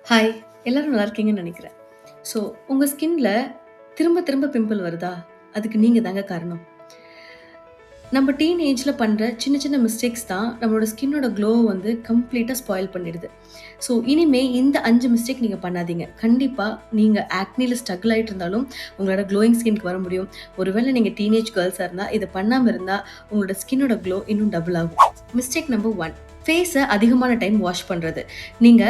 Hi! எல்லாரும் நல்லா இருக்கீங்கன்னு நெனைக்கிறேன். ஸோ, உங்க ஸ்கின்ல திரும்ப திரும்ப பிம்பிள் வருதா? அதுக்கு நீங்க தாங்க காரணம். நம்ம டீன் ஏஜ்ல பண்ற சின்ன சின்ன மிஸ்டேக்ஸ் தான் நம்மளோட ஸ்கின்னோட க்ளோவ வந்து கம்ப்ளீட்டா ஸ்பாயில் பண்ணிடுது. ஸோ, இனிமே இந்த 5 மிஸ்டேக் நீங்க பண்ணாதீங்க. கண்டிப்பா நீங்க ஆக்னில ஸ்ட்ரகிள் ஆயிட்டு இருந்தாலும், உங்களோட க்ளோயிங் ஸ்கின்க்கு வர முடியும். ஒருவேளை நீங்க டீனேஜ் கேர்ள்ஸா இருந்தா, இத பண்ணாம இருந்தா, உங்களோட ஸ்கின்னோட க்ளோ இன்னும் டபுள் ஆகும். மிஸ்டேக் நம்பர் 1 ஃபேஸ அதிகமான டைம் வாஷ் பண்றது. நீங்க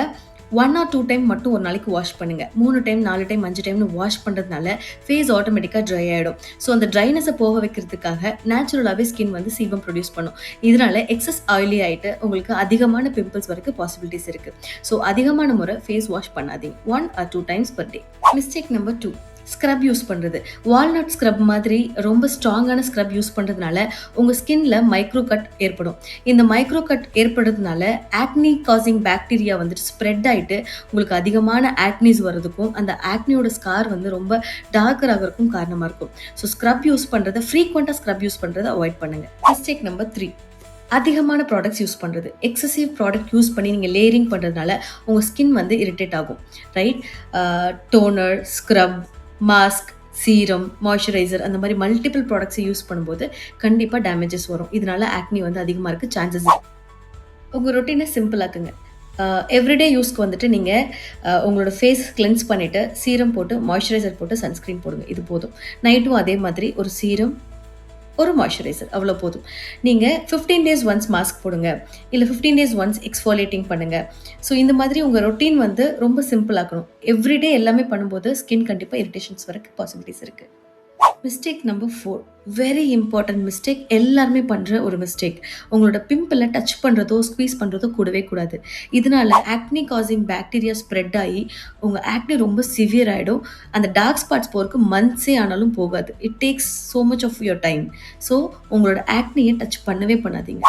1 ஆர் 2 டைம் மட்டும் ஒரு நாளைக்கு வாஷ் பண்ணுங்க. 3 டைம், 4 டைம், 5 டைம்னு வாஷ் பண்றதுனால ஃபேஸ் ஆட்டோமேட்டிக்கா ட்ரை ஆயிடும். ஸோ அந்த ட்ரைனஸ போக வைக்கிறதுக்காக நேச்சுரலாவே ஸ்கின் வந்து சீபம் ப்ரொடியூஸ் பண்ணும். இதனால எக்ஸஸ் ஆயிலி ஆயிட்டு உங்களுக்கு அதிகமான பிம்பிள்ஸ் வரைக்கும் பாசிபிலிட்டிஸ் இருக்கு. ஸோ அதிகமான முறை ஃபேஸ் வாஷ் பண்ணாதீங்க. 1 or 2 times per day. Mistake number 2 scrub use பண்றது. வால்நட் ஸ்க்ரப் மாதிரி ரொம்ப ஸ்ட்ராங்கான ஸ்க்ரப் யூஸ் பண்றதுனால உங்க ஸ்கின்ல மைக்ரோ கட் ஏற்படும். இந்த மைக்ரோ கட் ஏற்படுறதுனால ஆக்னி காசிங் பாக்டீரியா வந்துட்டு ஸ்ப்ரெட் ஆயிட்டு உங்களுக்கு அதிகமான ஆக்னிஸ் வரதுக்கும், அந்த ஆக்னியோட ஸ்கார் வந்து ரொம்ப டார்க்கர் ஆகறதுக்கும் காரணமா இருக்கும். ஸோ ஸ்க்ரப் யூஸ் பண்றத ஃப்ரீக்வெண்டா ஸ்க்ரப் யூஸ் பண்றத அவாய்ட் பண்ணுங்க. மிஸ்டேக் நம்பர் 3 அதிகமான ப்ராடக்ட்ஸ் யூஸ் பண்றது. எக்ஸசிவ் ப்ராடக்ட் யூஸ் பண்ணி நீங்க லேயரிங் பண்றதுனால உங்க ஸ்கின் வந்து இரிட்டேட் ஆகும். Right? Toner, scrub, mask, serum, moisturizer அந்த மாதிரி மல்டிபிள் ப்ராடக்ட்ஸை யூஸ் பண்ணும்போது கண்டிப்பாக டேமேஜஸ் வரும். இதனால ஆக்னி வந்து அதிகமாக இருக்க சான்சஸ் இருக்கு. உங்கள் ரொட்டீனை சிம்பிள் ஆக்குங்க. எவ்ரிடே யூஸ்க்கு வந்துட்டு நீங்கள் உங்களோட ஃபேஸ் கிளென்ஸ் பண்ணிவிட்டு சீரம் போட்டு மாய்ஸ்சரைசர் போட்டு சன்ஸ்க்ரீன் போடுங்க. இது போதும். நைட்டும் அதே மாதிரி ஒரு சீரம், ஒரு மாய்ஸ்சரைசர் அவ்வளோ போதும். நீங்கள் 15 டேஸ் ஒன்ஸ் மாஸ்க் போடுங்க. இல்லை 15 டேஸ் ஒன்ஸ் எக்ஸ்ஃபோலியேட்டிங் பண்ணுங்க. ஸோ இந்த மாதிரி உங்கள் ரொட்டீன் வந்து ரொம்ப சிம்பிள் ஆக்கணும். எவ்ரிடே எல்லாமே பண்ணும்போது ஸ்கின் கண்டிப்பாக இரிட்டேஷன்ஸ் வரக்கு பாசிபிலிட்டிஸ் இருக்குது. Mistake number 4 very important mistake. எல்லாருமே பண்ணுற ஒரு மிஸ்டேக். உங்களோட பிம்பிளை டச் பண்ணுறதோ ஸ்குவீஸ் பண்ணுறதோ கூடவே கூடாது. இதனால ஆக்னி காசிங் பாக்டீரியா ஸ்ப்ரெட் ஆகி உங்கள் ஆக்னி ரொம்ப சிவியர் ஆகிடும். அந்த டார்க் ஸ்பாட்ஸ் போகிறதுக்கு மந்த்ஸே ஆனாலும் போகாது. It takes so much of your time. So உங்களோட ஆக்னியை டச் பண்ணவே பண்ணாதீங்க.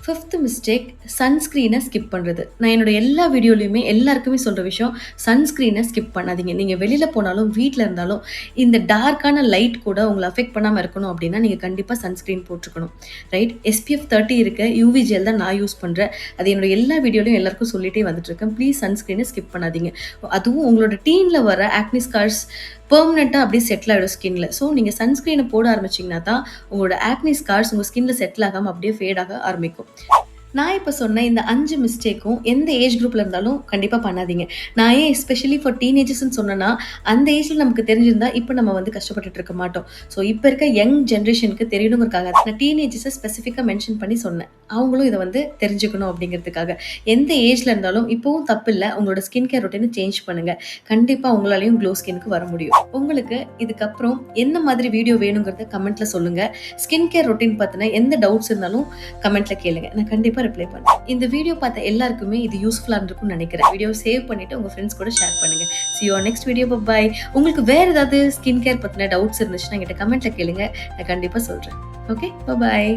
5th மிஸ்டேக் சன்ஸ்க்ரீனை ஸ்கிப் பண்ணுறது. நான் என்னோட எல்லா வீடியோலையுமே எல்லாருக்குமே சொல்கிற விஷயம், சன்ஸ்க்ரீனை ஸ்கிப் பண்ணாதீங்க. நீங்கள் வெளியில் போனாலும் வீட்டில் இருந்தாலும் இந்த டார்க்கான லைட் கூட உங்களை அஃபெக்ட் பண்ணாமல் இருக்கணும் அப்படின்னா நீங்கள் கண்டிப்பாக சன்ஸ்க்ரீன் போட்டுருக்கணும். ரைட்? SPF 30 இருக்க யூவி ஜெல் தான் நான் யூஸ் பண்ணுறேன். அது என்னோட எல்லா வீடியோலையும் எல்லாருக்கும் சொல்லிட்டே வந்துட்டுருக்கேன். ப்ளீஸ் சன்ஸ்க்ரீனை ஸ்கிப் பண்ணாதீங்க. அதுவும் உங்களோட டீனில் வர ஆக்னி ஸ்கார்ஸ் பெர்மனெண்ட்டாக அப்படியே செட்டில் ஆகிடும் ஸ்கின்ல. ஸோ நீங்கள் சன்ஸ்க்ரீனை போட ஆரம்பிச்சிங்கன்னா தான் உங்களோட ஆக்னி ஸ்கார்ஸ் உங்கள் ஸ்கின்ல செட்டில் ஆகாமல் அப்படியே ஃபேட் ஆக ஆரம்பிக்கும். நான் இப்போ சொன்ன இந்த 5 மிஸ்டேக்கும் எந்த ஏஜ் குரூப்பில் இருந்தாலும் கண்டிப்பாக பண்ணாதீங்க. நான் ஏன் எஸ்பெஷலி ஃபார் டீனேஜர்ஸ்ன்னு சொன்னேன்னா, அந்த ஏஜில் நமக்கு தெரிஞ்சிருந்தா இப்போ நம்ம வந்து கஷ்டப்பட்டுட்டு இருக்க மாட்டோம். ஸோ இப்போ இருக்க யங் ஜென்ரேஷனுக்கு தெரியணுங்கிறதுக்காக நான் டீனேஜர்ஸை ஸ்பெசிஃபிக்காக மென்ஷன் பண்ணி சொன்னேன். அவங்களும் இதை வந்து தெரிஞ்சுக்கணும் அப்படிங்கிறதுக்காக. எந்த ஏஜில் இருந்தாலும் இப்போவும் தப்பு இல்லை. உங்களோட ஸ்கின் கேர் ரொட்டீனை சேஞ்ச் பண்ணுங்கள். கண்டிப்பாக உங்களாலையும் க்ளோ ஸ்கின்க்கு வர முடியும். உங்களுக்கு இதுக்கப்புறம் என்ன மாதிரி வீடியோ வேணுங்கிறத கமெண்ட்டில் சொல்லுங்கள். ஸ்கின் கேர் ரொட்டீன் பற்றின எந்த டவுட்ஸ் இருந்தாலும் கமெண்ட்டில் கேளுங்க. நான் கண்டிப்பாக ரிப்ளை பண்ணுங்க. இந்த வீடியோ பார்த்த எல்லாருக்குமே இது யூஸ்ஃபுல்லா இருக்கும்னு நினைக்கிறேன். வீடியோ சேவ் பண்ணிட்டு உங்க ஃப்ரெண்ட்ஸ் கூட ஷேர் பண்ணுங்க. See you on next video. Bye. உங்களுக்கு வேற ஏதாவது ஸ்கின் கேர் பத்தின டவுட்ஸ் இருந்துச்சுன்னா என்கிட்ட கமெண்ட்ல கேளுங்க. நான் கண்டிப்பா சொல்றேன். Okay, bye.